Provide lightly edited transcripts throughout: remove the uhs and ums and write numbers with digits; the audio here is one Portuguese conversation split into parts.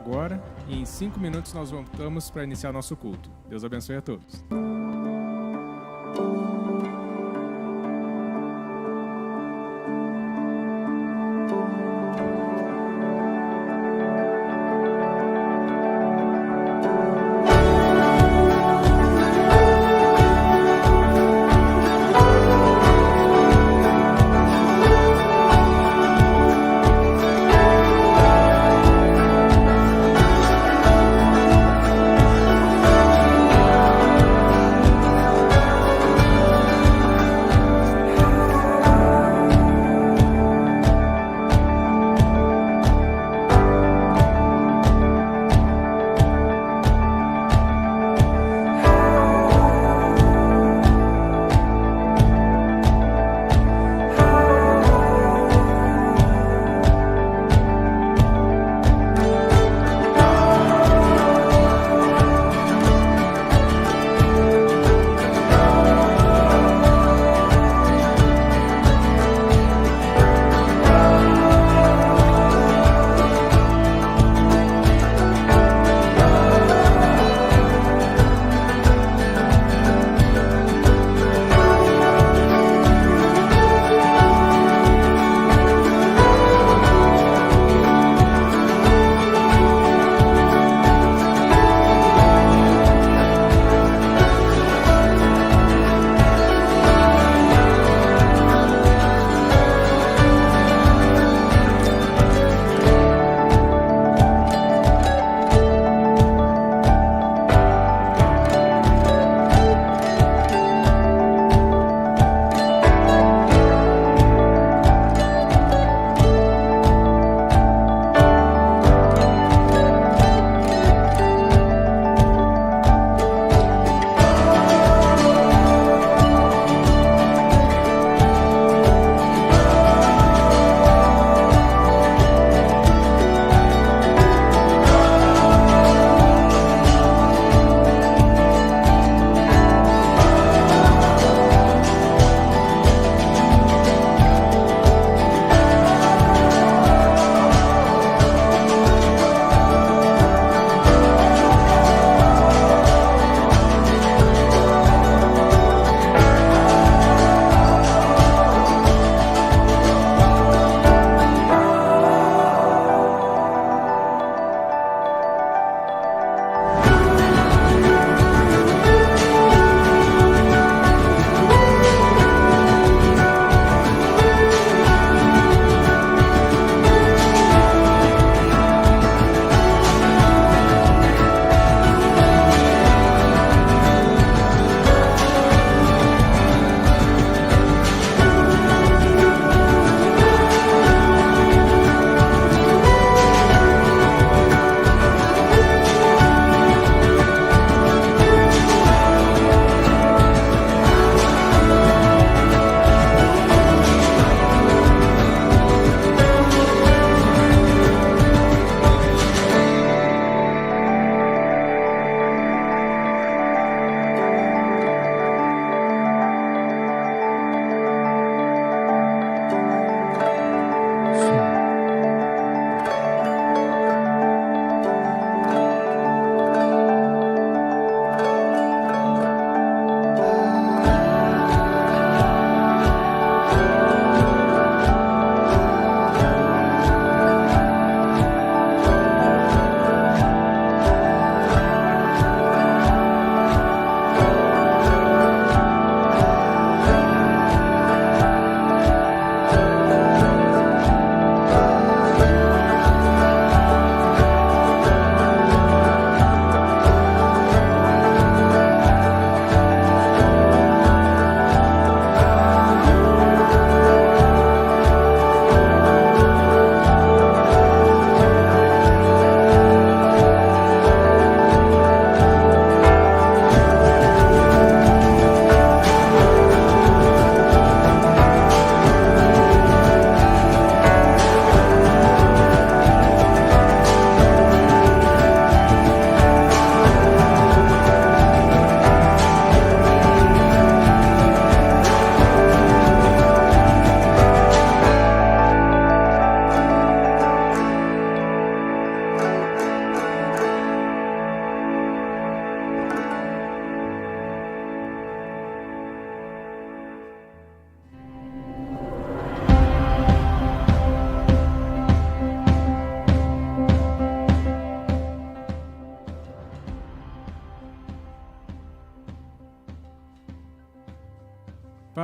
agora e em 5 minutos nós voltamos para iniciar nosso culto. Deus abençoe a todos.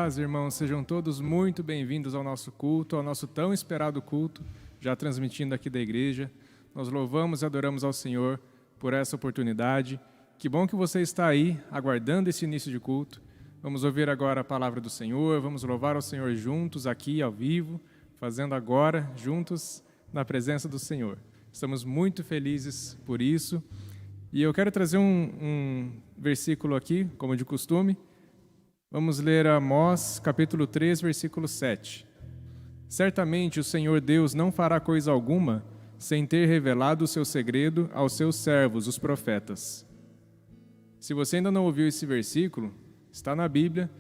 paz, irmãos, sejam todos muito bem-vindos ao nosso culto, ao nosso tão esperado culto, já transmitindo aqui da igreja. Nós louvamos e adoramos ao Senhor por essa oportunidade. Que bom que você está aí, aguardando esse início de culto. Vamos ouvir agora a palavra do Senhor, vamos louvar ao Senhor juntos aqui ao vivo, fazendo agora juntos na presença do Senhor. Estamos muito felizes por isso. E eu quero trazer um versículo aqui, como de costume. Vamos ler Amós, capítulo 3, versículo 7. Certamente o Senhor Deus não fará coisa alguma sem ter revelado o seu segredo aos seus servos, os profetas. Se você ainda não ouviu esse versículo, está na Bíblia,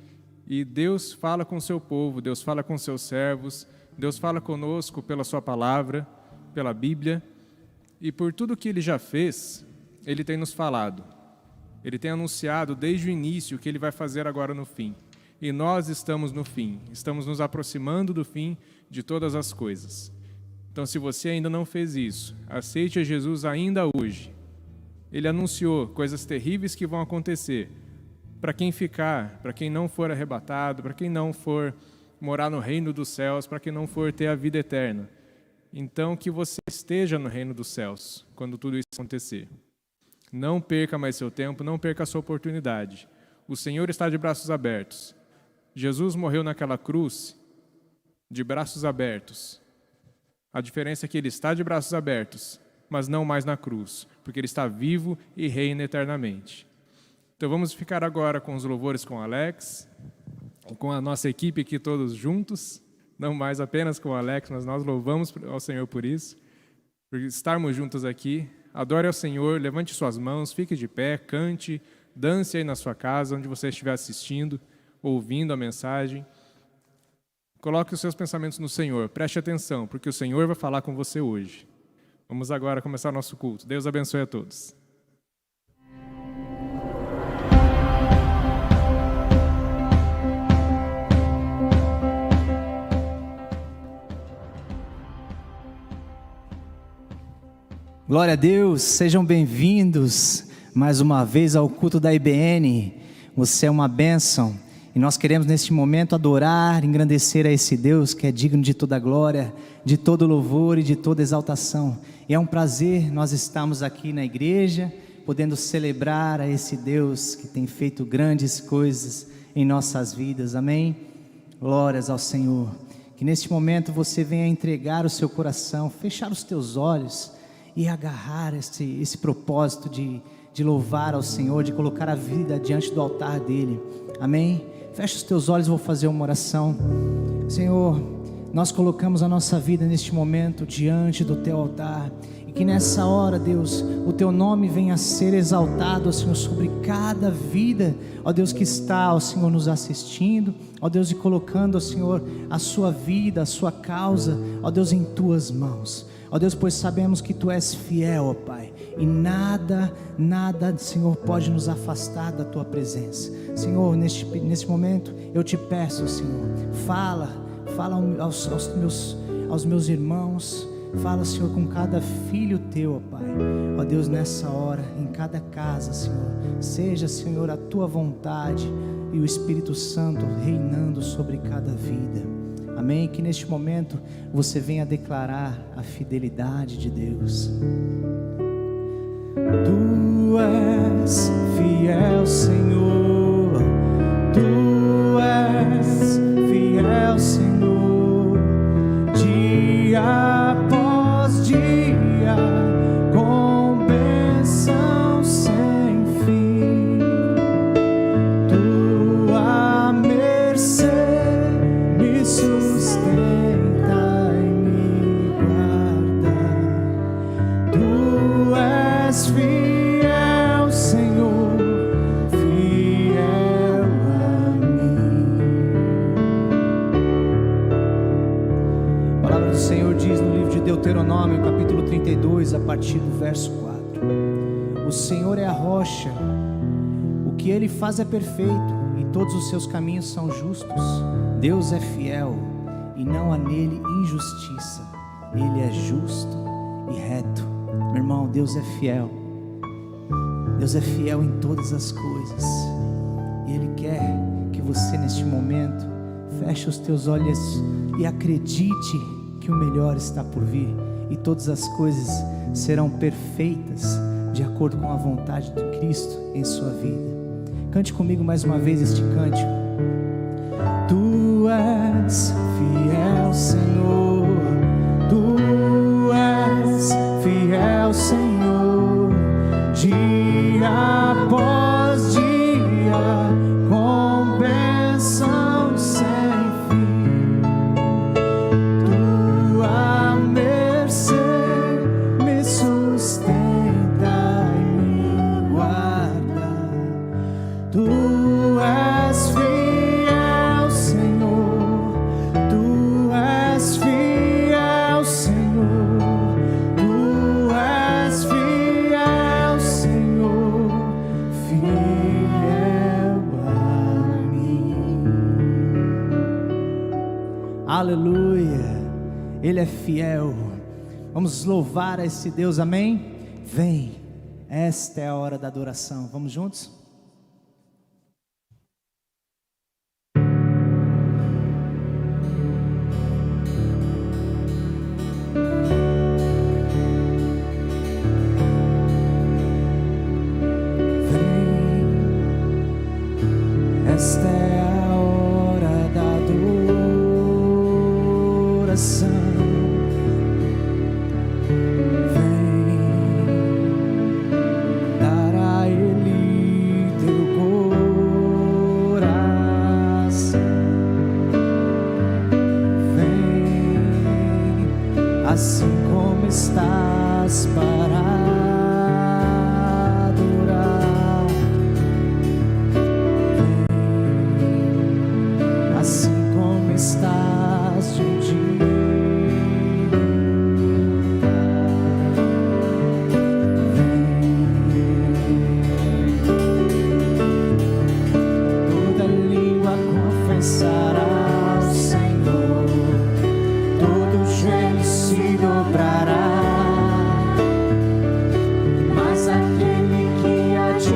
e Deus fala com o seu povo, Deus fala com seus servos, Deus fala conosco pela sua palavra, pela Bíblia, e por tudo que Ele já fez, Ele tem nos falado. Ele tem anunciado desde o início o que Ele vai fazer agora no fim. E nós estamos no fim, estamos nos aproximando do fim de todas as coisas. Então, se você ainda não fez isso, aceite a Jesus ainda hoje. Ele anunciou coisas terríveis que vão acontecer para quem ficar, para quem não for arrebatado, para quem não for morar no reino dos céus, para quem não for ter a vida eterna. Então, que você esteja no reino dos céus quando tudo isso acontecer. Não perca mais seu tempo, não perca a sua oportunidade. O Senhor está de braços abertos. Jesus morreu naquela cruz de braços abertos. A diferença é que Ele está de braços abertos, mas não mais na cruz, porque Ele está vivo e reina eternamente. Então vamos ficar agora com os louvores com o Alex, com a nossa equipe aqui todos juntos, não mais apenas com o Alex, mas nós louvamos ao Senhor por isso, por estarmos juntos aqui. Adore ao Senhor, levante suas mãos, fique de pé, cante, dance aí na sua casa, onde você estiver assistindo, ouvindo a mensagem. Coloque os seus pensamentos no Senhor, preste atenção, porque o Senhor vai falar com você hoje. Vamos agora começar nosso culto. Deus abençoe a todos. Glória a Deus, sejam bem-vindos mais uma vez ao culto da IBN. Você é uma bênção e nós queremos neste momento adorar, engrandecer a esse Deus que é digno de toda glória, de todo louvor e de toda exaltação. E é um prazer nós estarmos aqui na igreja, podendo celebrar a esse Deus que tem feito grandes coisas em nossas vidas, amém? Glórias ao Senhor. Que neste momento você venha entregar o seu coração, fechar os teus olhos e agarrar esse propósito de louvar ao Senhor, de colocar a vida diante do altar dEle, amém? Fecha os teus olhos, vou fazer uma oração. Senhor, nós colocamos a nossa vida neste momento diante do Teu altar, e que nessa hora, Deus, o Teu nome venha a ser exaltado, Senhor, sobre cada vida, ó Deus, que está, ó Senhor, nos assistindo, ó Deus, e colocando, ó Senhor, a sua vida, a sua causa, ó Deus, em Tuas mãos. Ó Deus, pois sabemos que Tu és fiel, ó Pai, e nada, Senhor, pode nos afastar da Tua presença. Senhor, neste momento, eu Te peço, Senhor, fala aos meus irmãos, fala, Senhor, com cada filho Teu, ó Pai. Ó Deus, nessa hora, em cada casa, Senhor, seja, Senhor, a Tua vontade e o Espírito Santo reinando sobre cada vida. Amém? Que neste momento você venha declarar a fidelidade de Deus. Tu és fiel, Senhor. Tu és fiel, Senhor. Dia após dia, com bênção sem fim. Tua mercê me sustenta e me guarda. Tu és fiel, Senhor, fiel a mim. A palavra do Senhor diz no livro de Deuteronômio, capítulo 32, a partir do verso 4: O Senhor é a rocha, o que Ele faz é perfeito, e todos os seus caminhos são justos. Deus é fiel e não há nele injustiça. Ele é justo e reto. Meu irmão, Deus é fiel. Deus é fiel em todas as coisas. E Ele quer que você neste momento, feche os teus olhos e acredite que o melhor está por vir e todas as coisas serão perfeitas de acordo com a vontade de Cristo em sua vida. Cante comigo mais uma vez este cântico. Tu és fiel, Senhor, Tu és fiel, Senhor, dia após dia, com bênção sem fim. Tua mercê me sustenta e me guarda. Tu és fiel, Senhor, Tu és fiel, Senhor, Tu és fiel, Senhor, fiel a mim. Aleluia, Ele é fiel. Vamos louvar a esse Deus, amém? Vem, esta é a hora da adoração. Vamos juntos? Esta é a hora da adoração. Vem dar a Ele teu coração. Vem assim como estás para adorar. Assim como estás diante de toda língua confessará ao Senhor, todo joelho se dobrará, mas aquele que há de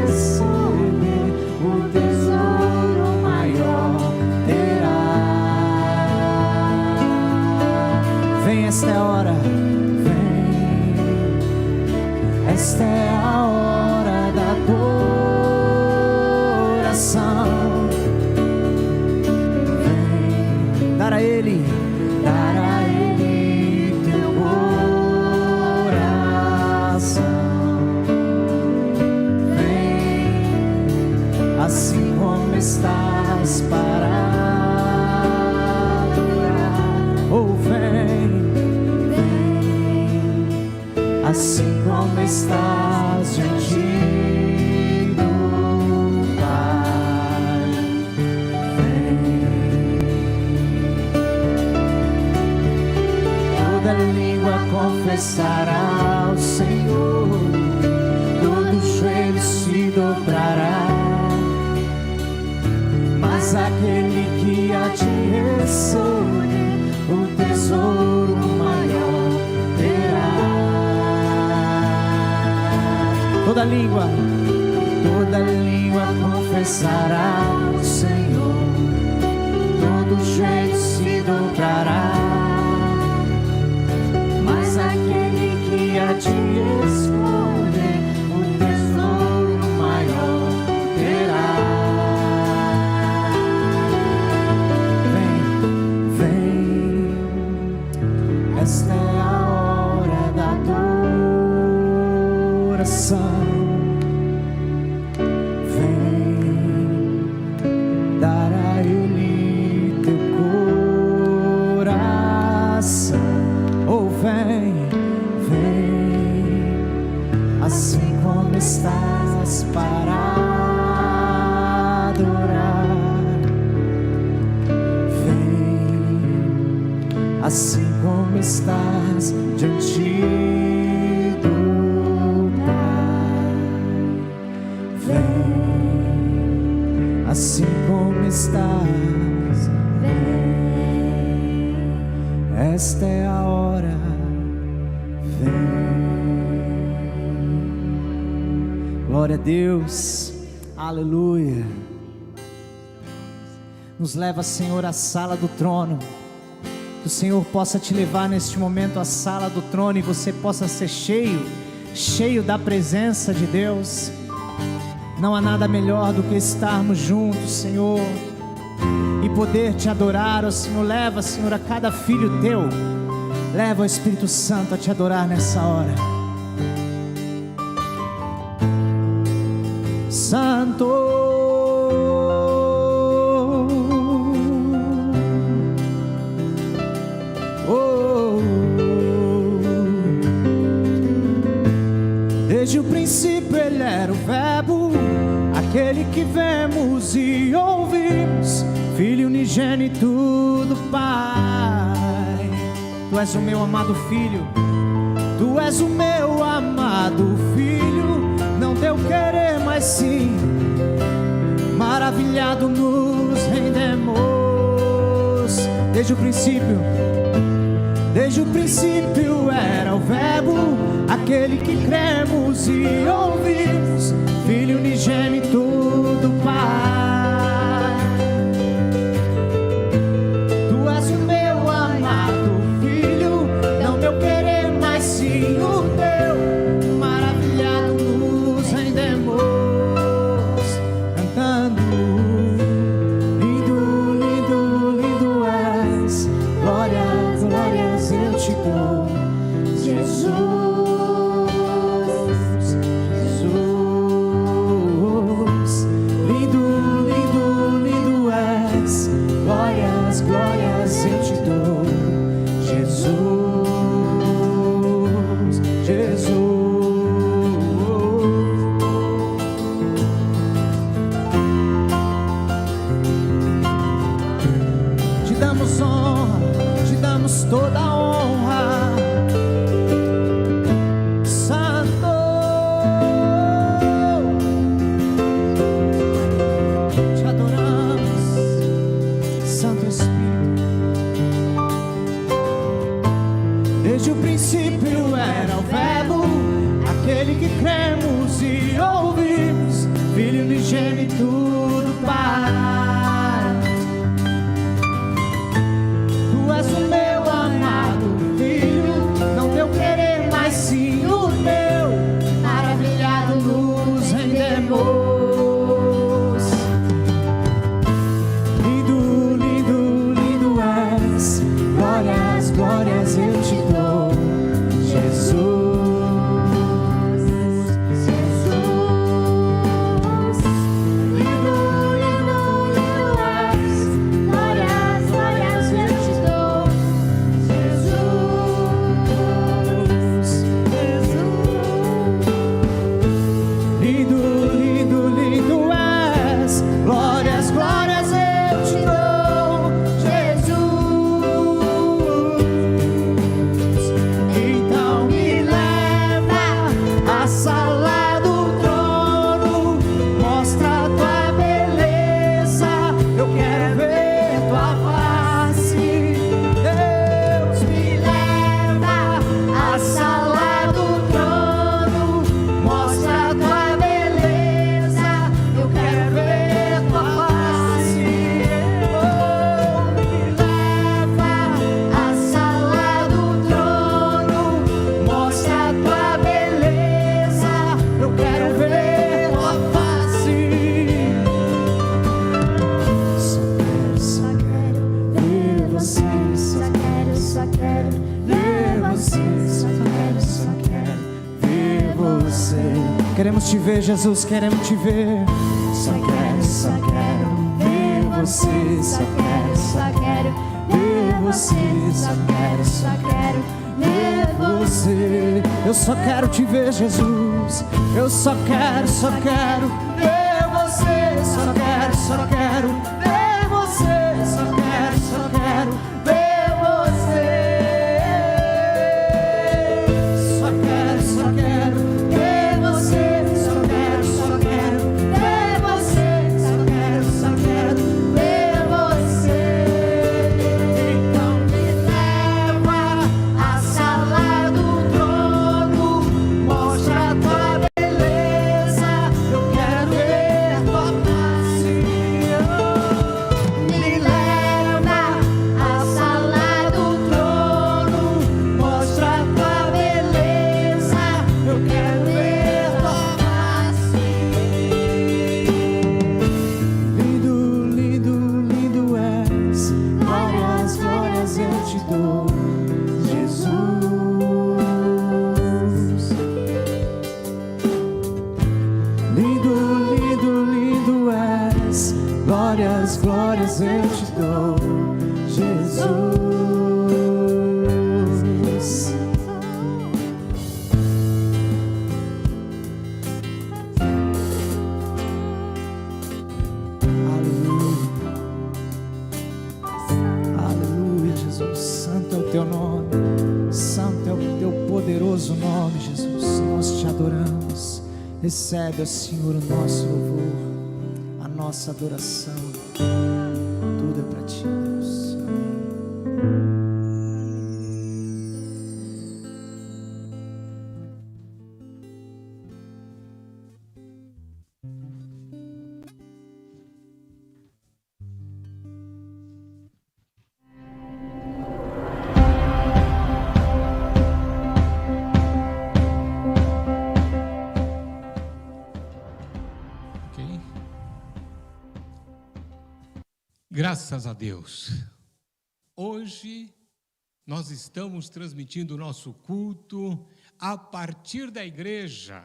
receber o tesouro maior vem, esta é a hora, vem, esta é a hora da adoração. Vem dar a Ele teu coração. Vem, assim como estás para assim como estás diante do Pai. Vem. Toda língua confessará ao Senhor, todo joelho se dobrará, mas aquele que há de receber o tesouro maior terá. Toda língua confessará ao Senhor, todo joelho se dobrará, mas aquele que há de escolher o tesouro maior terá. Vem, esta é a hora da adoração. Assim como estás para adorar, vem, assim como estás diante do Pai, vem, assim como estás, vem, esta é a hora, vem. Glória a Deus, aleluia. Nos leva, Senhor, à sala do trono. Que o Senhor possa te levar neste momento à sala do trono e você possa ser cheio da presença de Deus. Não há nada melhor do que estarmos juntos, Senhor, e poder te adorar, ó Senhor. Leva, Senhor, a cada filho teu, leva o Espírito Santo a te adorar nessa hora. Santo, oh, desde o princípio ele era o Verbo, aquele que vemos e ouvimos, Filho unigênito do Pai. Tu és o meu amado Filho, Tu és o meu amado Filho, não teu querer, mas sim, maravilhado nos rendemos. Desde o princípio era o Verbo, aquele que cremos e ouvimos, Filho unigênito do Pai. Tu és o meu amado Filho, não meu querer, mas sim o teu, maravilhado nos rendemos, cantando: lindo, lindo, lindo és, glórias, glórias eu te dou, Jesus. Glórias eu te dou, Jesus, Jesus. Te damos honra, te damos toda a honra, Santo. Te adoramos, Santo Espírito. Desde o princípio era o Verbo, aquele que cremos e ouvimos, Filho unigênito do Pai. Tu és o meu amado Filho, não teu querer, mas sim o meu, maravilhado nos rendemos. Lindo, lindo, lindo és, glórias, glórias eu te dou, Jesus, Jesus. Lindo, lindo, lindo és, glórias, glórias eu te dou, Jesus, Jesus. Lindo, lindo, lindo és, glórias, glórias eu te dou, Jesus. Então me leva à sala do trono, mostra a tua beleza, eu quero ver tua face. Deus, me leva à sala do trono, mostra a tua beleza, eu quero ver tua face. Oh, me leva à sala do trono, mostra a tua beleza, eu quero ver tua face. Só quero ver você, só quero ver você, só quero ver você. Queremos te ver, Jesus, queremos te ver. Só quero ver você, só quero ver você, só quero ver você. Eu só quero te ver, Jesus. Eu só quero ver você. Só quero ver você. Só quero ver você. Só quero ver você. Só quero ver você. Só quero ver você. Então me leva à sala do trono, mostra a tua beleza, eu quero ver tua face. Oh. te dou, Jesus. Lindo, lindo, lindo és, glórias, glórias eu te dou, Jesus. Teu nome, santo é o teu poderoso nome, Jesus. Nós te adoramos. Recebe, ó Senhor, o nosso louvor, a nossa adoração. Tudo é para ti, Deus. Amém. Graças a Deus. Hoje nós estamos transmitindo o nosso culto a partir da igreja.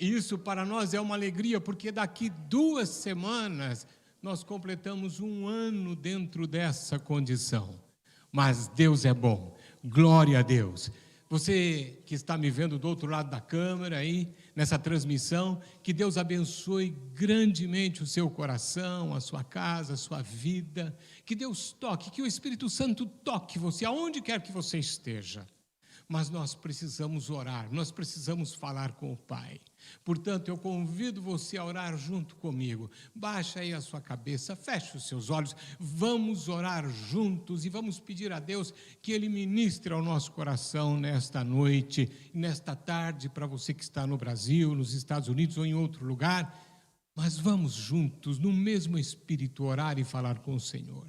E isso para nós é uma alegria, porque daqui 2 semanas nós completamos 1 ano dentro dessa condição. Mas Deus é bom, glória a Deus. Você que está me vendo do outro lado da câmera aí, nessa transmissão, que Deus abençoe grandemente o seu coração, a sua casa, a sua vida, que Deus toque, que o Espírito Santo toque você, aonde quer que você esteja. Mas nós precisamos orar, nós precisamos falar com o Pai. Portanto, eu convido você a orar junto comigo. Baixa aí a sua cabeça, feche os seus olhos, vamos orar juntos e vamos pedir a Deus que Ele ministre ao nosso coração nesta noite, nesta tarde, para você que está no Brasil, nos Estados Unidos ou em outro lugar. Mas vamos juntos, no mesmo Espírito, orar e falar com o Senhor.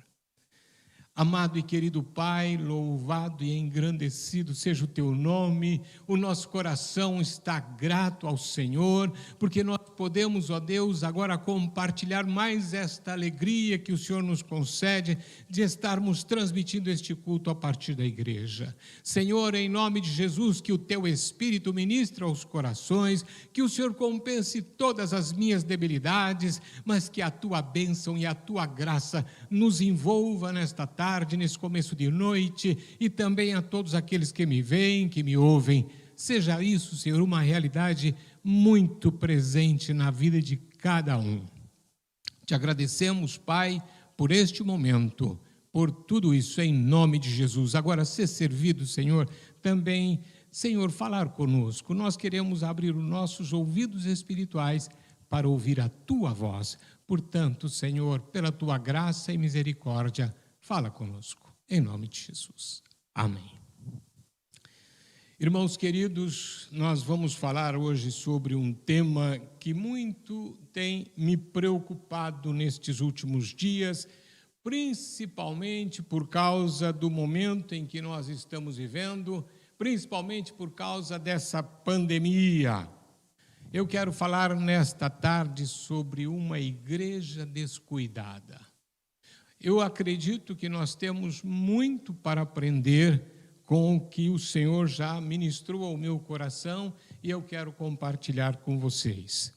Amado e querido Pai, louvado e engrandecido seja o Teu nome, o nosso coração está grato ao Senhor, porque nós podemos, ó Deus, agora compartilhar mais esta alegria que o Senhor nos concede de estarmos transmitindo este culto a partir da igreja. Senhor, em nome de Jesus, que o Teu Espírito ministre aos corações, que o Senhor compense todas as minhas debilidades, mas que a Tua bênção e a Tua graça nos envolva nesta tarde, nesse começo de noite, e também a todos aqueles que me veem, que me ouvem. Seja isso, Senhor, uma realidade muito presente na vida de cada um. Te agradecemos, Pai, por este momento, por tudo isso, em nome de Jesus. Agora, ser servido, Senhor, também, Senhor, falar conosco. Nós queremos abrir os nossos ouvidos espirituais para ouvir a Tua voz. Portanto, Senhor, pela Tua graça e misericórdia, fala conosco, em nome de Jesus. Amém. Irmãos queridos, nós vamos falar hoje sobre um tema que muito tem me preocupado nestes últimos dias, principalmente por causa do momento em que nós estamos vivendo, principalmente por causa dessa pandemia. Eu quero falar nesta tarde sobre uma igreja descuidada. Eu acredito que nós temos muito para aprender com o que o Senhor já ministrou ao meu coração e eu quero compartilhar com vocês.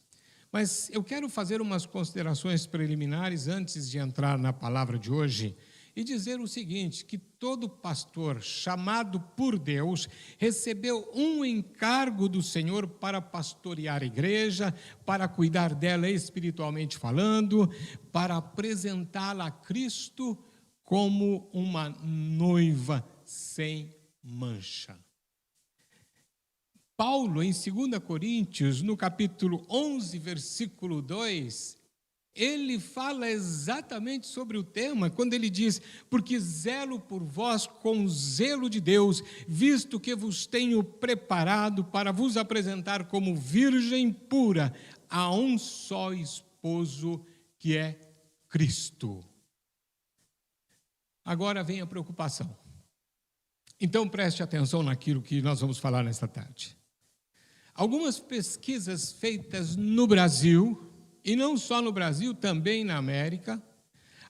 Mas eu quero fazer umas considerações preliminares antes de entrar na palavra de hoje e dizer o seguinte, que todo pastor chamado por Deus recebeu um encargo do Senhor para pastorear a igreja, para cuidar dela espiritualmente falando, para apresentá-la a Cristo como uma noiva sem mancha. Paulo, em 2 Coríntios, no capítulo 11, versículo 2, ele fala exatamente sobre o tema, quando ele diz, porque zelo por vós com zelo de Deus, visto que vos tenho preparado para vos apresentar como virgem pura a um só esposo, que é Cristo. Agora vem a preocupação. Então preste atenção naquilo que nós vamos falar nesta tarde. Algumas pesquisas feitas no Brasil, e não só no Brasil, também na América,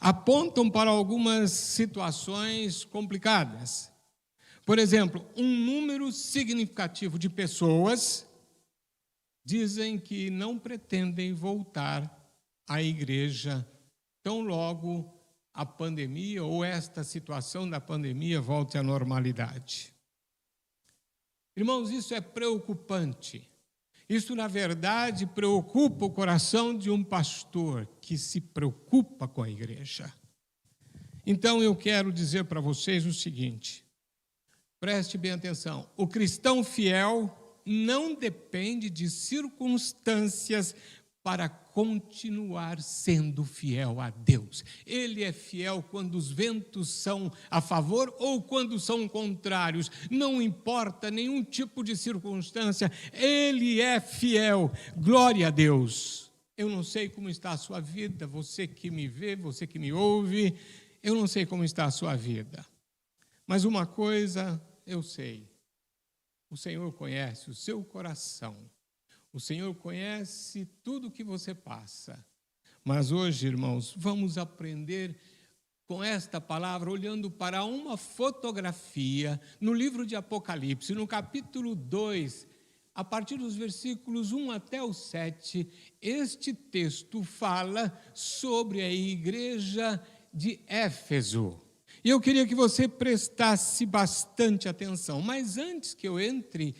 apontam para algumas situações complicadas. Por exemplo, um número significativo de pessoas dizem que não pretendem voltar à igreja tão logo a pandemia ou esta situação da pandemia volte à normalidade. Irmãos, isso é preocupante. Isso, na verdade, preocupa o coração de um pastor que se preocupa com a igreja. Então, eu quero dizer para vocês o seguinte, preste bem atenção, o cristão fiel não depende de circunstâncias para continuar sendo fiel a Deus. Ele é fiel quando os ventos são a favor ou quando são contrários. Não importa nenhum tipo de circunstância, ele é fiel. Glória a Deus. Eu não sei como está a sua vida, você que me vê, você que me ouve, eu não sei como está a sua vida. Mas uma coisa eu sei, o Senhor conhece o seu coração. O Senhor conhece tudo o que você passa. Mas hoje, irmãos, vamos aprender com esta palavra, olhando para uma fotografia no livro de Apocalipse, no capítulo 2, a partir dos versículos 1 até o 7, este texto fala sobre a igreja de Éfeso. E eu queria que você prestasse bastante atenção. Mas antes que eu entre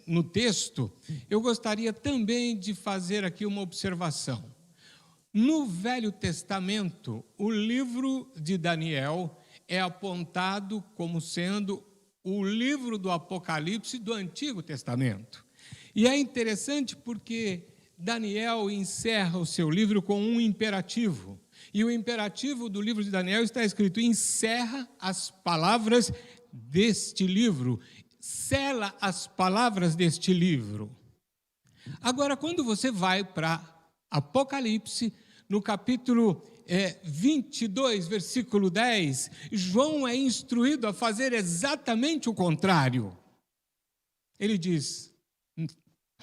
no texto, eu gostaria também de fazer aqui uma observação. No Velho Testamento, o livro de Daniel é apontado como sendo o livro do Apocalipse do Antigo Testamento. E é interessante porque Daniel encerra o seu livro com um imperativo. E o imperativo do livro de Daniel está escrito: encerra as palavras deste livro, sela as palavras deste livro. Agora, quando você vai para Apocalipse, no capítulo 22, versículo 10, João é instruído a fazer exatamente o contrário. Ele diz: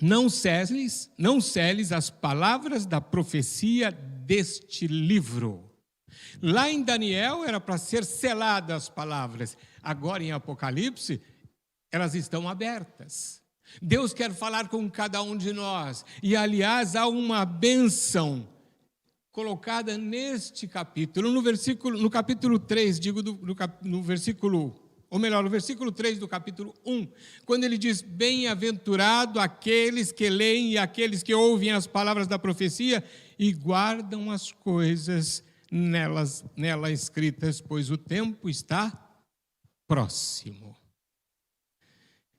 não seles as palavras da profecia deste livro. Lá em Daniel era para ser seladas as palavras. Agora em Apocalipse, elas estão abertas. Deus quer falar com cada um de nós. E, aliás, há uma bênção colocada neste capítulo, no capítulo 3, no versículo 3 do capítulo 1, quando ele diz: bem-aventurado aqueles que leem e aqueles que ouvem as palavras da profecia e guardam as coisas nela escritas, pois o tempo está próximo.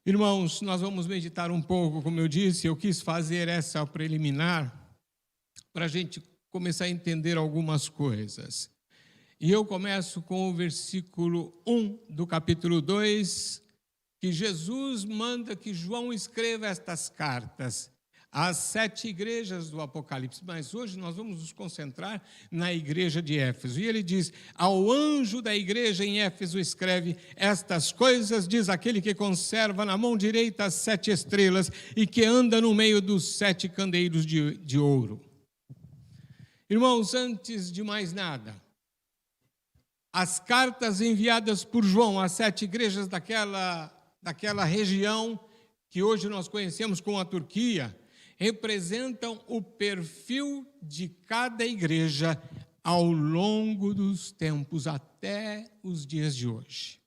Irmãos, nós vamos meditar um pouco, como eu disse, eu quis fazer essa preliminar para a gente começar a entender algumas coisas. E eu começo com o versículo 1 do capítulo 2, que Jesus manda que João escreva estas cartas às 7 igrejas do Apocalipse. Mas hoje nós vamos nos concentrar na igreja de Éfeso. E ele diz: ao anjo da igreja em Éfeso escreve: estas coisas diz aquele que conserva na mão direita as 7 estrelas e que anda no meio dos 7 candeeiros de ouro. Irmãos, antes de mais nada, as cartas enviadas por João às 7 igrejas daquela região que hoje nós conhecemos como a Turquia, representam o perfil de cada igreja ao longo dos tempos, até os dias de hoje.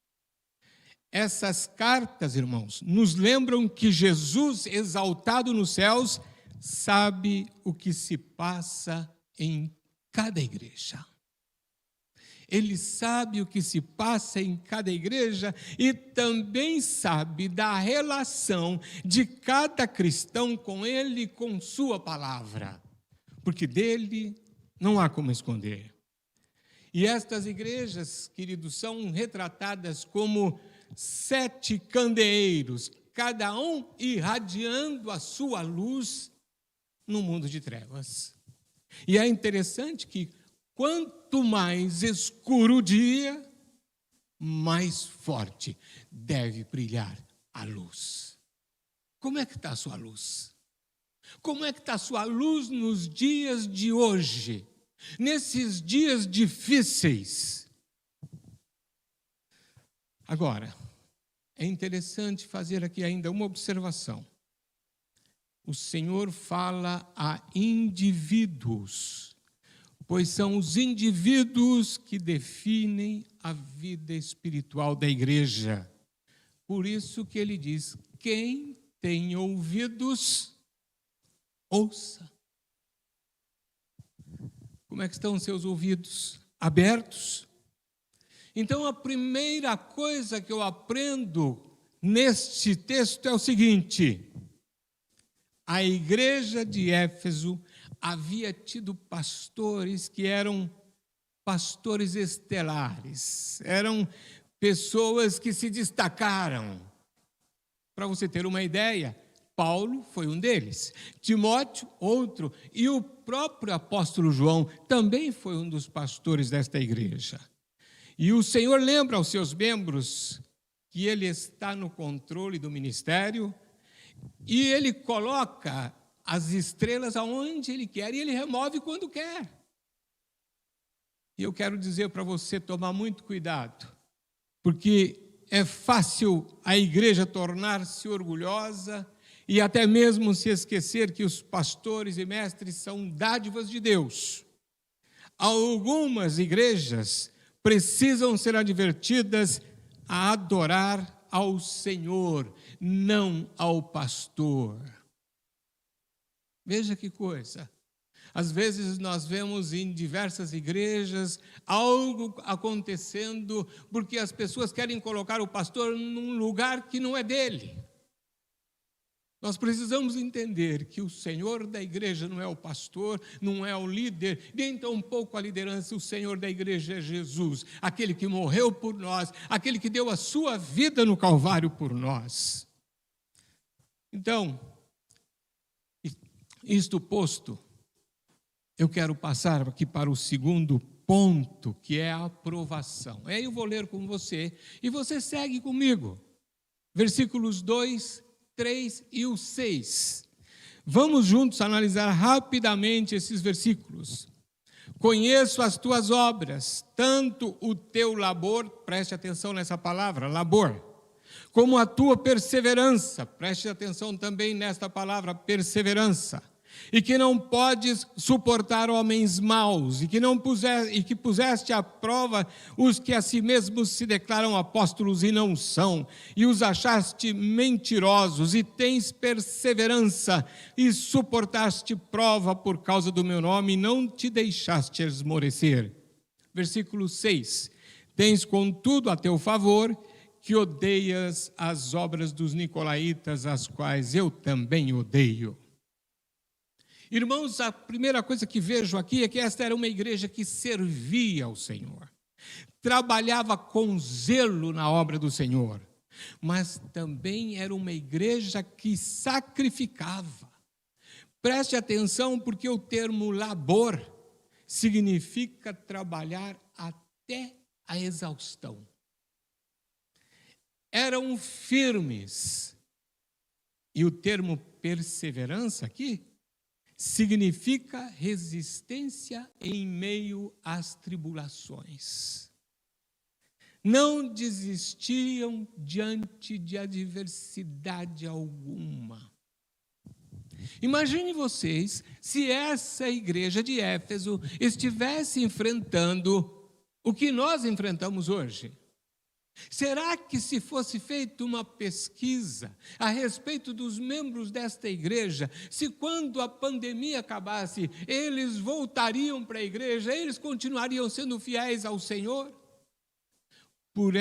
Essas cartas, irmãos, nos lembram que Jesus, exaltado nos céus, sabe o que se passa em cada igreja. Ele sabe o que se passa em cada igreja e também sabe da relação de cada cristão com ele e com sua palavra, porque dele não há como esconder. E estas igrejas, queridos, são retratadas como 7 candeeiros, cada um irradiando a sua luz no mundo de trevas. E é interessante que quanto mais escuro o dia, mais forte deve brilhar a luz. Como é que está a sua luz? Como é que está a sua luz nos dias de hoje? nesses dias difíceis. Agora, é interessante fazer aqui ainda uma observação. O Senhor fala a indivíduos, pois são os indivíduos que definem a vida espiritual da igreja. Por isso que ele diz: quem tem ouvidos, ouça. Como é que estão os seus ouvidos? Abertos? Então, a primeira coisa que eu aprendo neste texto é o seguinte: a igreja de Éfeso havia tido pastores que eram pastores estelares, eram pessoas que se destacaram. Para você ter uma ideia, Paulo foi um deles, Timóteo, outro, e o próprio apóstolo João também foi um dos pastores desta igreja. E o Senhor lembra aos seus membros que ele está no controle do ministério e ele coloca as estrelas aonde ele quer e ele remove quando quer. E eu quero dizer para você tomar muito cuidado, porque é fácil a igreja tornar-se orgulhosa e até mesmo se esquecer que os pastores e mestres são dádivas de Deus. Algumas igrejas precisam ser advertidas a adorar ao Senhor, não ao pastor. Veja que coisa. Às vezes nós vemos em diversas igrejas algo acontecendo porque as pessoas querem colocar o pastor num lugar que não é dele. Nós precisamos entender que o Senhor da igreja não é o pastor, não é o líder, nem tampouco a liderança. O Senhor da igreja é Jesus, aquele que morreu por nós, aquele que deu a sua vida no Calvário por nós. Então, isto posto, eu quero passar aqui para o segundo ponto, que é a aprovação. Aí eu vou ler com você e você segue comigo. Versículos 2, 3 e o 6. Vamos juntos analisar rapidamente esses versículos. Conheço as tuas obras, tanto o teu labor, preste atenção nessa palavra, labor, como a tua perseverança, preste atenção também nesta palavra, perseverança, e que não podes suportar homens maus, e que puseste à prova os que a si mesmos se declaram apóstolos e não são, e os achaste mentirosos, e tens perseverança, e suportaste prova por causa do meu nome, e não te deixaste esmorecer. Versículo 6. Tens contudo a teu favor, que odeias as obras dos nicolaítas, as quais eu também odeio. Irmãos, a primeira coisa que vejo aqui é que esta era uma igreja que servia ao Senhor, trabalhava com zelo na obra do Senhor, mas também era uma igreja que sacrificava. Preste atenção, porque o termo labor significa trabalhar até a exaustão. Eram firmes. E o termo perseverança aqui significa resistência em meio às tribulações. Não desistiam diante de adversidade alguma. Imagine vocês se essa igreja de Éfeso estivesse enfrentando o que nós enfrentamos hoje. Será que se fosse feita uma pesquisa a respeito dos membros desta igreja, se quando a pandemia acabasse, eles voltariam para a igreja, eles continuariam sendo fiéis ao Senhor? Por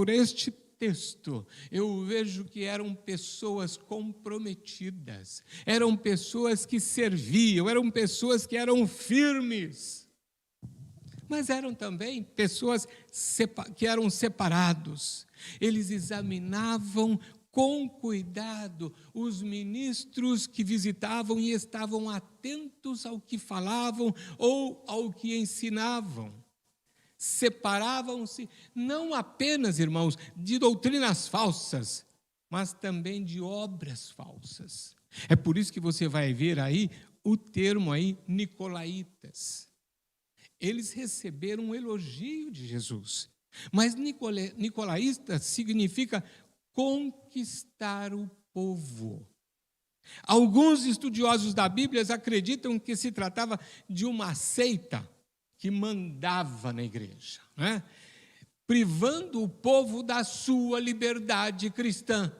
este texto, eu vejo que eram pessoas comprometidas, eram pessoas que serviam, eram pessoas que eram firmes. Mas eram também pessoas que eram separados. Eles examinavam com cuidado os ministros que visitavam e estavam atentos ao que falavam ou ao que ensinavam. Separavam-se não apenas, irmãos, de doutrinas falsas, mas também de obras falsas. É por isso que você vai ver aí o termo aí, nicolaítas. Eles receberam um elogio de Jesus. Mas nicolaísta significa conquistar o povo. Alguns estudiosos da Bíblia acreditam que se tratava de uma seita que mandava na igreja, né? Privando o povo da sua liberdade cristã.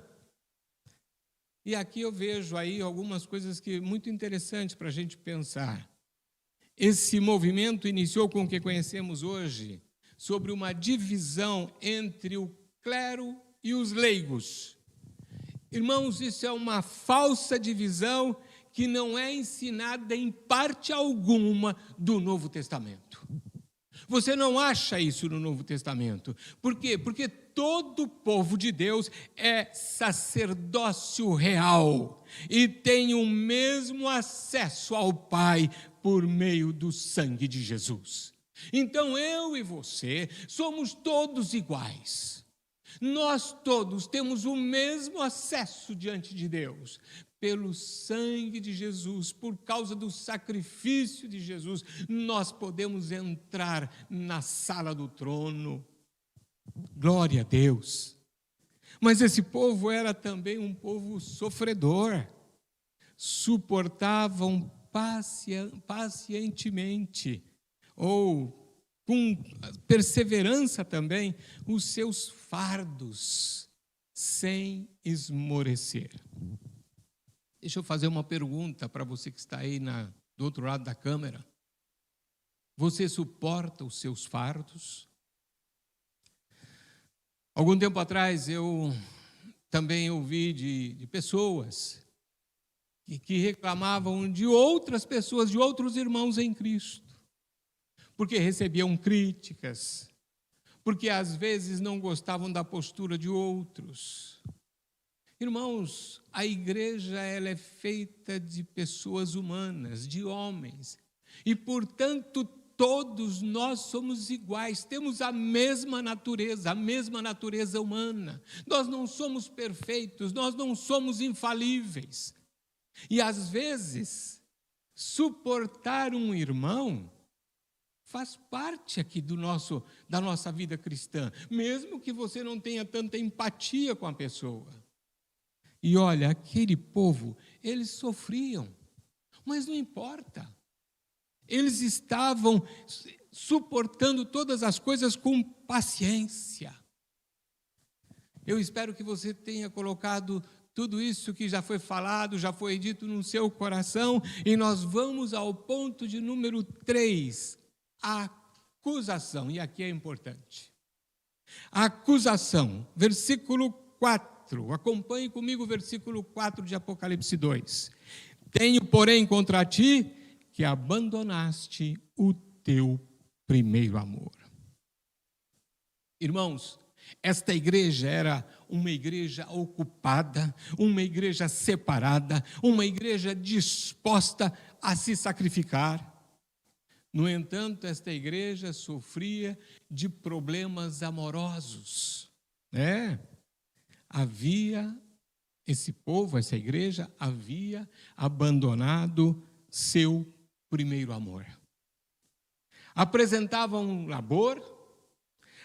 E aqui eu vejo aí algumas coisas muito interessantes para a gente pensar. Esse movimento iniciou com o que conhecemos hoje, sobre uma divisão entre o clero e os leigos. Irmãos, isso é uma falsa divisão que não é ensinada em parte alguma do Novo Testamento. Você não acha isso no Novo Testamento. Por quê? Porque todo o povo de Deus é sacerdócio real e tem o mesmo acesso ao Pai por meio do sangue de Jesus. Então eu e você somos todos iguais. Nós todos temos o mesmo acesso diante de Deus. Pelo sangue de Jesus, por causa do sacrifício de Jesus, nós podemos entrar na sala do trono. Glória a Deus. Mas esse povo era também um povo sofredor. Suportavam pacientemente, ou com perseverança também, os seus fardos, sem esmorecer. Deixa eu fazer uma pergunta para você que está aí do outro lado da câmera. Você suporta os seus fardos? Algum tempo atrás eu também ouvi de pessoas que reclamavam de outras pessoas, de outros irmãos em Cristo, porque recebiam críticas, porque às vezes não gostavam da postura de outros. Irmãos, a igreja ela é feita de pessoas humanas, de homens, e portanto todos nós somos iguais, temos a mesma natureza humana. Nós não somos perfeitos, nós não somos infalíveis. E às vezes, suportar um irmão faz parte aqui da nossa vida cristã, mesmo que você não tenha tanta empatia com a pessoa. E olha, aquele povo, eles sofriam, mas não importa. Eles estavam suportando todas as coisas com paciência. Eu espero que você tenha colocado tudo isso que já foi falado, já foi dito no seu coração, e nós vamos ao ponto de número 3, a acusação, e aqui é importante. A acusação, versículo 4, acompanhe comigo o versículo 4 de Apocalipse 2. Tenho, porém, contra ti que abandonaste o teu primeiro amor. Irmãos, esta igreja era uma igreja ocupada, uma igreja separada, uma igreja disposta a se sacrificar. No entanto, esta igreja sofria de problemas amorosos, né? Esse povo, essa igreja, havia abandonado seu primeiro amor. Apresentavam labor,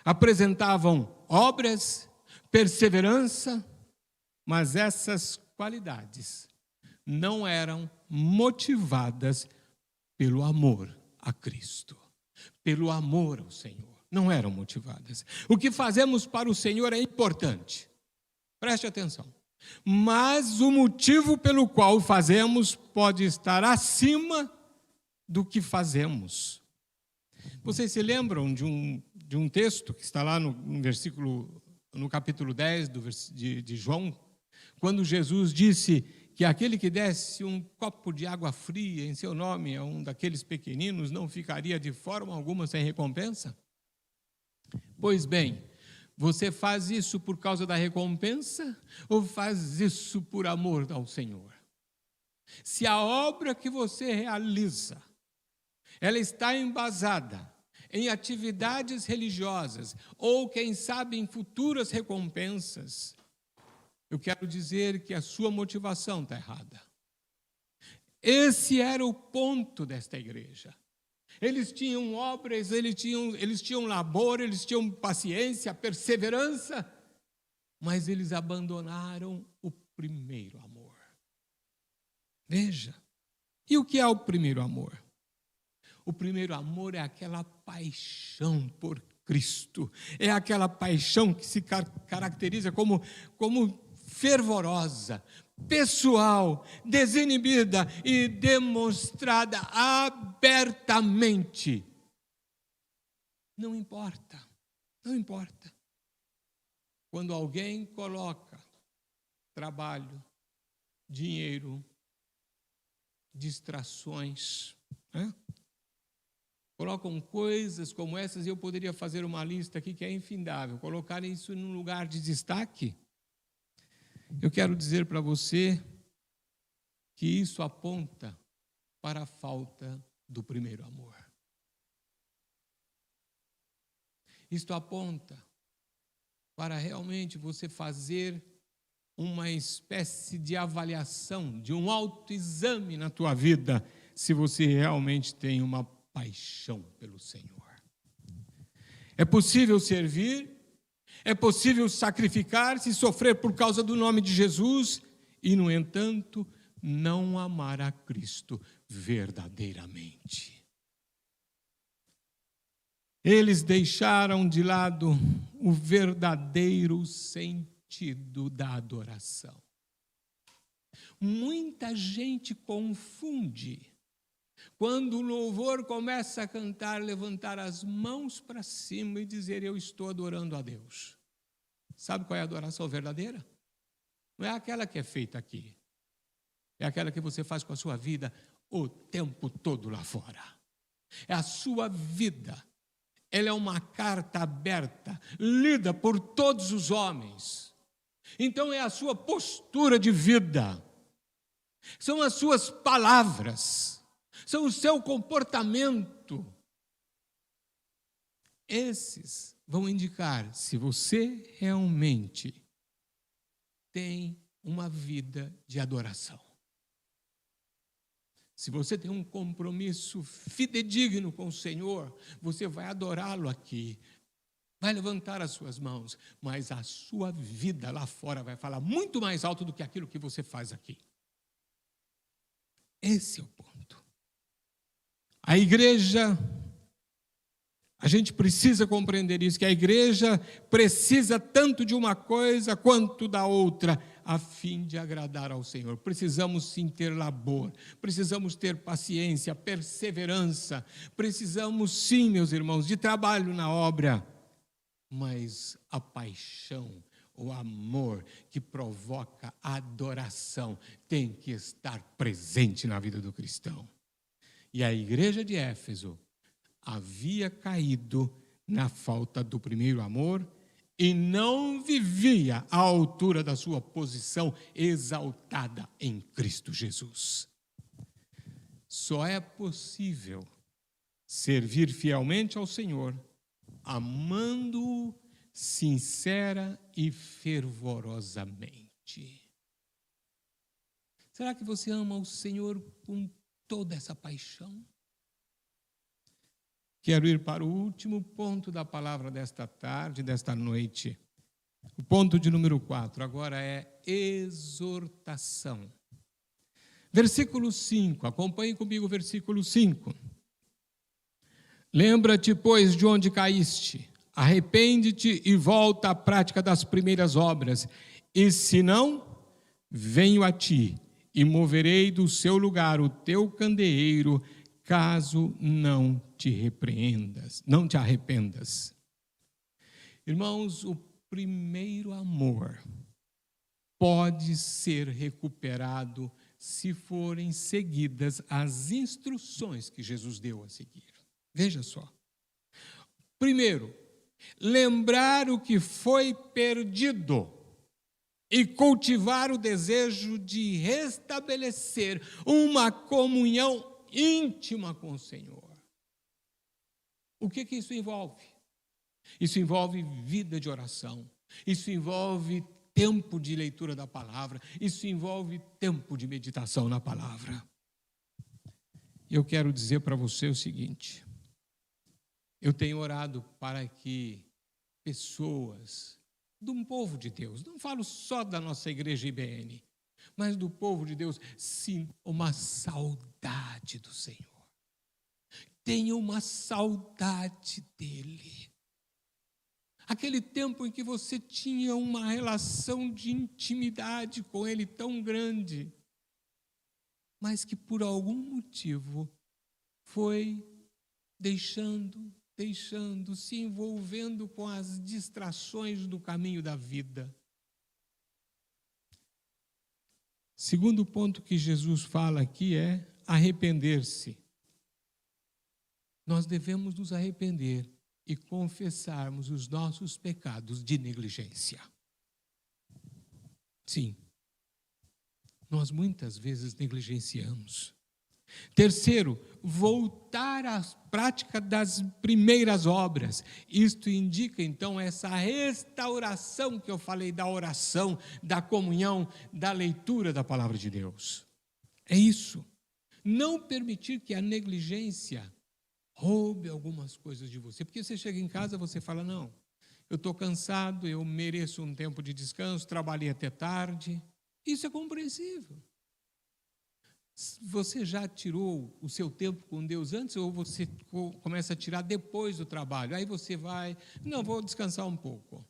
apresentavam obras, perseverança, mas essas qualidades não eram motivadas pelo amor a Cristo, pelo amor ao Senhor. Não eram motivadas. O que fazemos para o Senhor é importante. Preste atenção. Mas o motivo pelo qual fazemos pode estar acima do que fazemos. Vocês se lembram de um texto que está lá no capítulo 10 de João, quando Jesus disse que aquele que desse um copo de água fria em seu nome a um daqueles pequeninos não ficaria de forma alguma sem recompensa? Pois bem, você faz isso por causa da recompensa ou faz isso por amor ao Senhor? Se a obra que você realiza, ela está embasada em atividades religiosas ou, quem sabe, em futuras recompensas, eu quero dizer que a sua motivação está errada. Esse era o ponto desta igreja. eles tinham obras, eles tinham labor, eles tinham paciência, perseverança, mas eles abandonaram o primeiro amor. Veja, e o que é o primeiro amor? O primeiro amor é aquela paixão por Cristo, é aquela paixão que se caracteriza como fervorosa, pessoal, desinibida e demonstrada abertamente. Não importa. Quando alguém coloca trabalho, dinheiro, distrações, colocam coisas como essas, e eu poderia fazer uma lista aqui que é infindável, colocar isso num lugar de destaque. Eu quero dizer para você que isso aponta para a falta do primeiro amor. Isto aponta para realmente você fazer uma espécie de avaliação, de um autoexame na tua vida, se você realmente tem uma paixão pelo Senhor. É possível servir, é possível sacrificar-se e sofrer por causa do nome de Jesus e, no entanto, não amar a Cristo verdadeiramente. Eles deixaram de lado o verdadeiro sentido da adoração. Muita gente confunde. Quando o louvor começa a cantar, levantar as mãos para cima e dizer: eu estou adorando a Deus. Sabe qual é a adoração verdadeira? Não é aquela que é feita aqui. É aquela que você faz com a sua vida o tempo todo lá fora. É a sua vida. Ela é uma carta aberta, lida por todos os homens. Então é a sua postura de vida. São as suas palavras. São o seu comportamento. Esses vão indicar se você realmente tem uma vida de adoração. Se você tem um compromisso fidedigno com o Senhor, você vai adorá-lo aqui, vai levantar as suas mãos, mas a sua vida lá fora vai falar muito mais alto do que aquilo que você faz aqui. Esse é o ponto. A igreja, a gente precisa compreender isso, que a igreja precisa tanto de uma coisa quanto da outra, a fim de agradar ao Senhor. Precisamos sim ter labor, precisamos ter paciência, perseverança, precisamos sim, meus irmãos, de trabalho na obra, mas a paixão, o amor que provoca a adoração tem que estar presente na vida do cristão. E a igreja de Éfeso havia caído na falta do primeiro amor e não vivia à altura da sua posição exaltada em Cristo Jesus. Só é possível servir fielmente ao Senhor, amando-o sincera e fervorosamente. Será que você ama o Senhor com toda essa paixão? Quero ir para o último ponto da palavra desta tarde, desta noite. O ponto de número 4, agora é exortação. Versículo 5, acompanhe comigo o versículo 5. Lembra-te, pois, de onde caíste, arrepende-te e volta à prática das primeiras obras, e se não, venho a ti e moverei do seu lugar o teu candeeiro, caso não te arrependas. Irmãos, o primeiro amor pode ser recuperado se forem seguidas as instruções que Jesus deu a seguir. Veja só. Primeiro, lembrar o que foi perdido e cultivar o desejo de restabelecer uma comunhão íntima com o Senhor. O que isso envolve? Isso envolve vida de oração, isso envolve tempo de leitura da palavra, isso envolve tempo de meditação na palavra. Eu quero dizer para você o seguinte: Eu tenho orado para que pessoas do povo de Deus, não falo só da nossa igreja IBN, mas do povo de Deus, sintam uma saudade do Senhor. Tenham uma saudade dEle. Aquele tempo em que você tinha uma relação de intimidade com Ele tão grande, mas que por algum motivo foi deixando, se envolvendo com as distrações do caminho da vida. Segundo ponto que Jesus fala aqui é arrepender-se. Nós devemos nos arrepender e confessarmos os nossos pecados de negligência. Sim, nós muitas vezes negligenciamos. Terceiro, voltar à prática das primeiras obras. Isto indica, então, essa restauração que eu falei da oração, da comunhão, da leitura da palavra de Deus. É isso. Não permitir que a negligência roube algumas coisas de você. Porque você chega em casa, você fala, não, eu estou cansado, eu mereço um tempo de descanso, trabalhei até tarde. Isso é compreensível. Você já tirou o seu tempo com Deus antes ou você começa a tirar depois do trabalho? Aí você vai, não, vou descansar um pouco.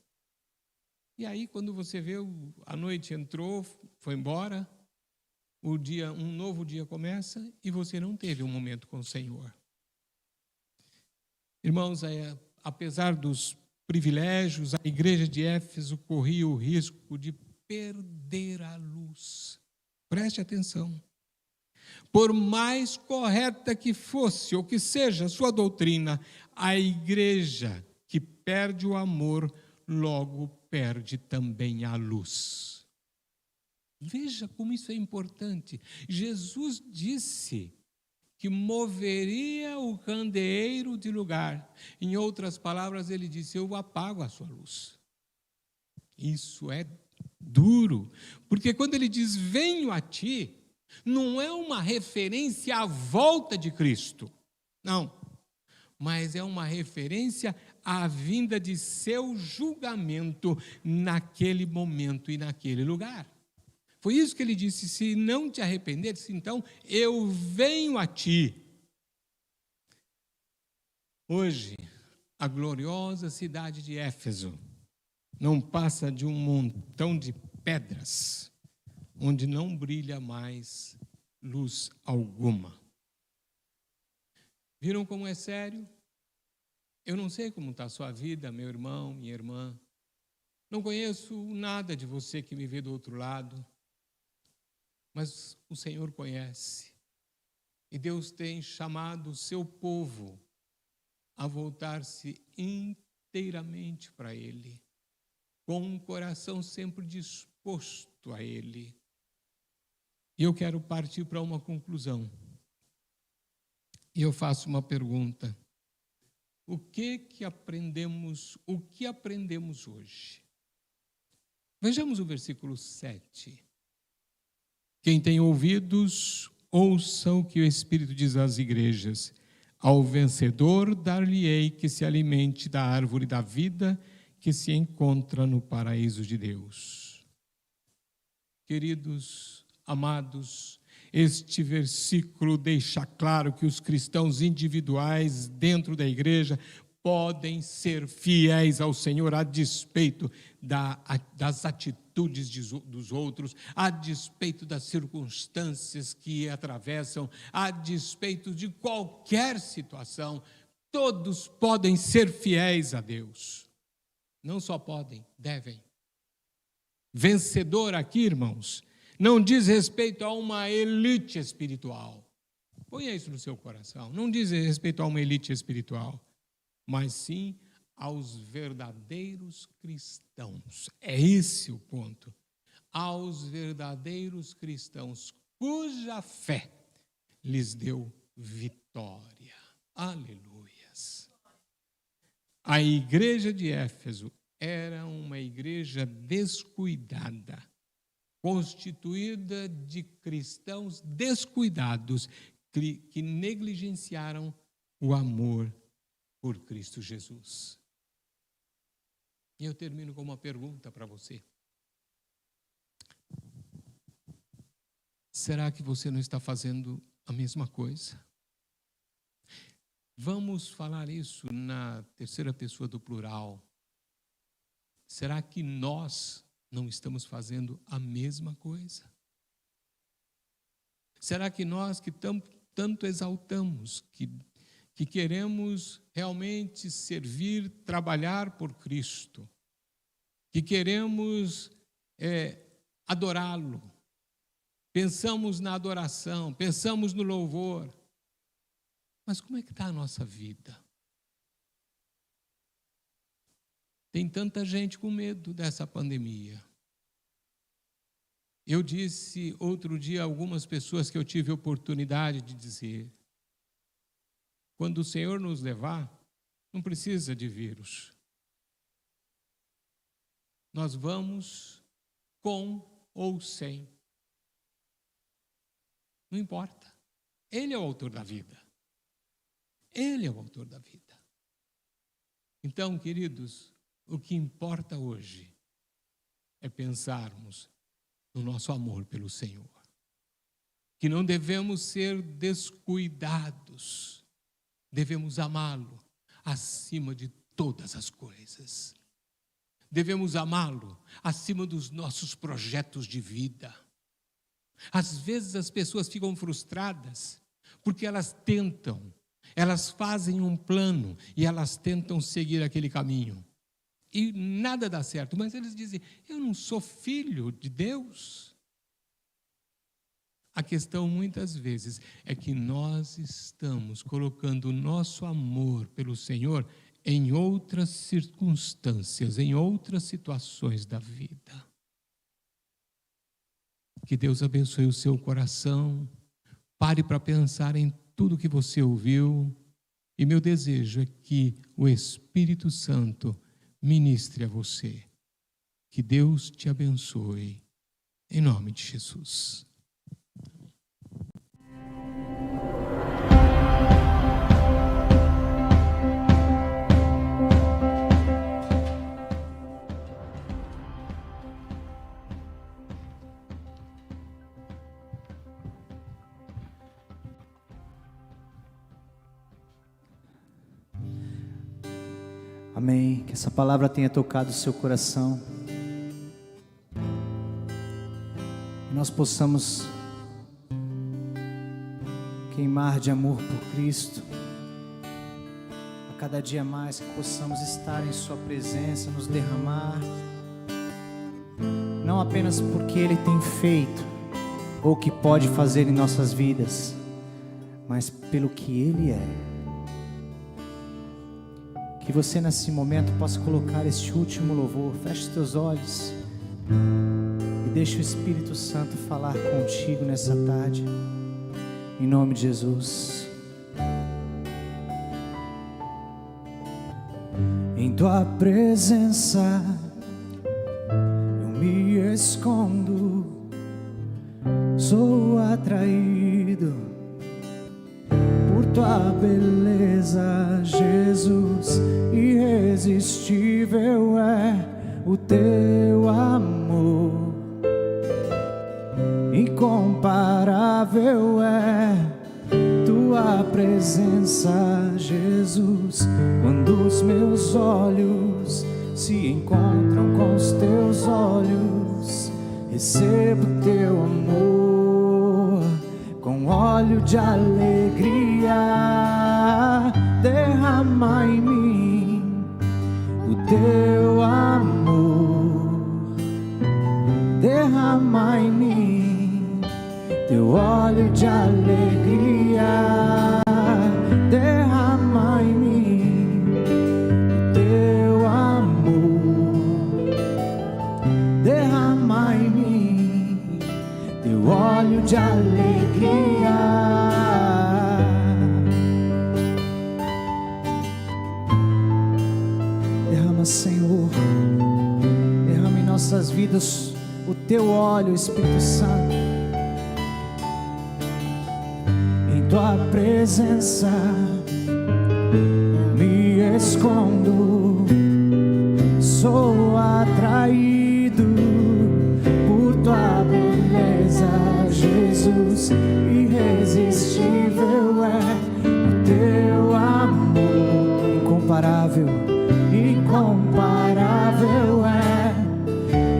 E aí, quando você vê, a noite entrou, foi embora, um novo dia começa e você não teve um momento com o Senhor. Irmãos, apesar dos privilégios, a igreja de Éfeso corria o risco de perder a luz. Preste atenção. Por mais correta que fosse ou que seja a sua doutrina, a igreja que perde o amor, logo perde também a luz. Veja como isso é importante. Jesus disse que moveria o candeeiro de lugar. Em outras palavras, ele disse, eu apago a sua luz. Isso é duro, porque quando ele diz, venho a ti, não é uma referência à volta de Cristo, não, mas é uma referência à vinda de seu julgamento naquele momento e naquele lugar. Foi isso que ele disse, se não te arrependeres, então eu venho a ti. Hoje, a gloriosa cidade de Éfeso não passa de um montão de pedras, onde não brilha mais luz alguma. Viram como é sério? Eu não sei como está a sua vida, meu irmão, minha irmã. Não conheço nada de você que me vê do outro lado, mas o Senhor conhece. E Deus tem chamado o seu povo a voltar-se inteiramente para Ele, com um coração sempre disposto a Ele. E eu quero partir para uma conclusão. E eu faço uma pergunta. O que aprendemos hoje? Vejamos o versículo 7. Quem tem ouvidos, ouçam o que o Espírito diz às igrejas. Ao vencedor dar-lhe-ei que se alimente da árvore da vida que se encontra no paraíso de Deus. Queridos, amados, este versículo deixa claro que os cristãos individuais dentro da igreja podem ser fiéis ao Senhor a despeito das atitudes dos outros, a despeito das circunstâncias que atravessam, a despeito de qualquer situação. Todos podem ser fiéis a Deus. Não só podem, devem. Vencedor aqui, irmãos, não diz respeito a uma elite espiritual. Ponha isso no seu coração. Não diz respeito a uma elite espiritual, mas sim aos verdadeiros cristãos. É esse o ponto. Aos verdadeiros cristãos, cuja fé lhes deu vitória. Aleluias. A igreja de Éfeso era uma igreja descuidada, constituída de cristãos descuidados que negligenciaram o amor por Cristo Jesus. E eu termino com uma pergunta para você. Será que você não está fazendo a mesma coisa? Vamos falar isso na terceira pessoa do plural. Será que nós não estamos fazendo a mesma coisa? Será que nós que tanto exaltamos, que queremos realmente servir, trabalhar por Cristo, que queremos adorá-lo, pensamos na adoração, pensamos no louvor, mas como é que está a nossa vida? Tem tanta gente com medo dessa pandemia. Eu disse outro dia a algumas pessoas que eu tive a oportunidade de dizer: quando o Senhor nos levar, não precisa de vírus. Nós vamos com ou sem. Não importa. Ele é o autor da vida. Ele é o autor da vida. Então, queridos, o que importa hoje é pensarmos no nosso amor pelo Senhor. Que não devemos ser descuidados. Devemos amá-lo acima de todas as coisas. Devemos amá-lo acima dos nossos projetos de vida. Às vezes as pessoas ficam frustradas porque elas fazem um plano e elas tentam seguir aquele caminho. E nada dá certo, mas eles dizem: eu não sou filho de Deus. A questão muitas vezes é que nós estamos colocando o nosso amor pelo Senhor em outras circunstâncias, em outras situações da vida. Que Deus abençoe o seu coração. Pare para pensar em tudo que você ouviu. E meu desejo é que o Espírito Santo ministre a você. Que Deus te abençoe. Em nome de Jesus. Amém. Que essa palavra tenha tocado o seu coração. Que nós possamos queimar de amor por Cristo. A cada dia mais que possamos estar em sua presença, nos derramar. Não apenas porque Ele tem feito ou que pode fazer em nossas vidas, mas pelo que Ele é. Que você nesse momento possa colocar este último louvor. Feche os teus olhos e deixe o Espírito Santo falar contigo nessa tarde, em nome de Jesus. Em tua presença eu me escondo, sou atraído por tua beleza, Jesus. Irresistível é o teu amor, incomparável é tua presença, Jesus. Quando os meus olhos se encontram com os teus olhos, recebo teu amor com óleo de alegria. Derrama em mim o teu amor, derrama em mim teu óleo de alegria. Derrama em mim o teu amor, derrama em mim teu óleo de alegria. Senhor, derrama em nossas vidas o teu óleo, Espírito Santo. Em tua presença me escondo. Sou atraído por tua beleza, Jesus. Irresistível é o teu amor. Incomparável, incomparável é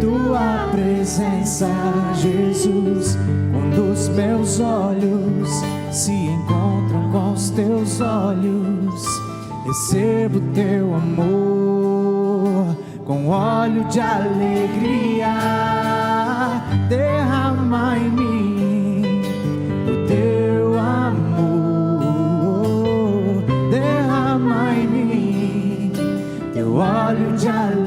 tua presença, Jesus. Quando os meus olhos se encontram com os teus olhos, recebo teu amor com óleo de alegria. Derrama em mim o teu amor, derrama em mim teu óleo de alegria.